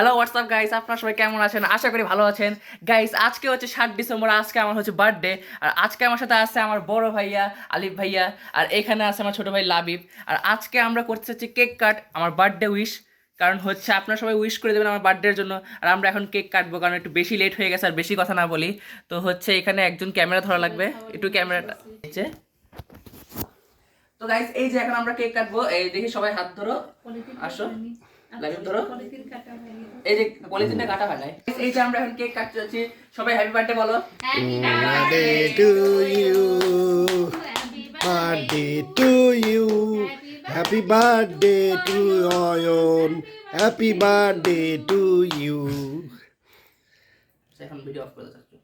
Hello WhatsApp guys, আপনারা সবাই কেমন আছেন? আশা করি ভালো আছেন। গাইস, আজকে হচ্ছে 7 ডিসেম্বর, আজকে আমার হচ্ছে বার্থডে। আর আজকে আমার সাথে আছে আমার বড় ভাইয়া আলিফ ভাইয়া, আর এখানে আছে আমার ছোট ভাই লাবিব। আর আজকে আমরা করতে চাচ্ছি কেক কাট, আমার বার্থডে উইশ। কারণ হচ্ছে আপনারা সবাই উইশ করে দেবেন আমার বার্থডের জন্য। আর আমরা এখন কেক কাটবো, কারণ একটু বেশি লেট হয়ে গেছে। আর বেশি কথা না বলি, তো হচ্ছে এখানে একজন ক্যামেরা ধরা লাগবে, একটু ক্যামেরাটা নিচে। তো গাইস, এই যে এখন আমরা কেক কাটবো। এই দেখি সবাই হাত ধরো, আসো লাবিব ধরো। এই যে পলিথিনটা কাটা হয় নাই। এই যে আমরা এখন কেক কাটতে যাচ্ছি। সবাই হ্যাপি বার্থডে বলো। Birthday to you. Birthday to you. Happy birthday to Oyon. Happy birthday to you. এখন ভিডিও অফ করে যাচ্ছি।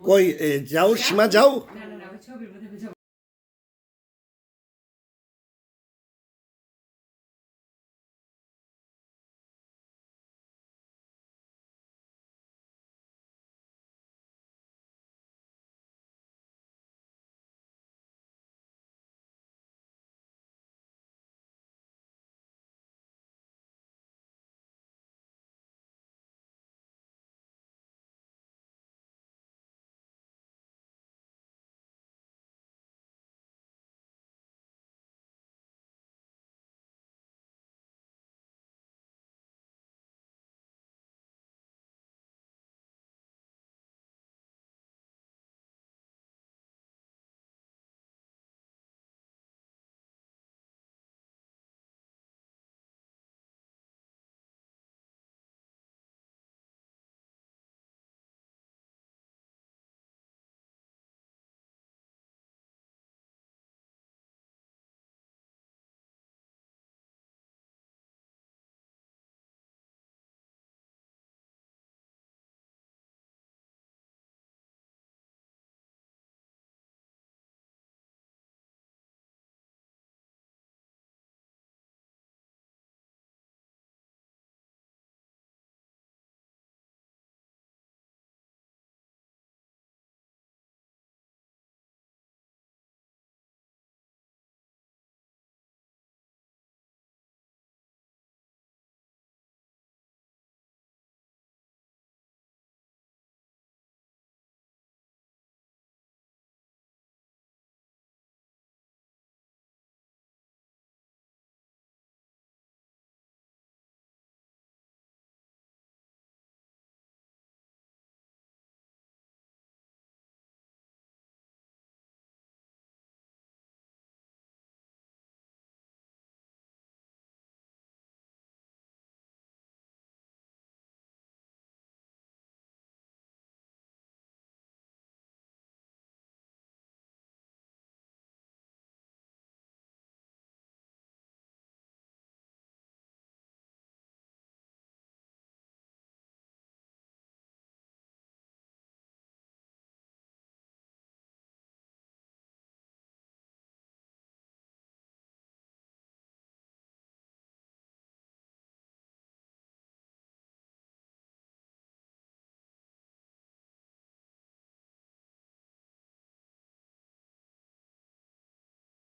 কই যাও সীমা যাও।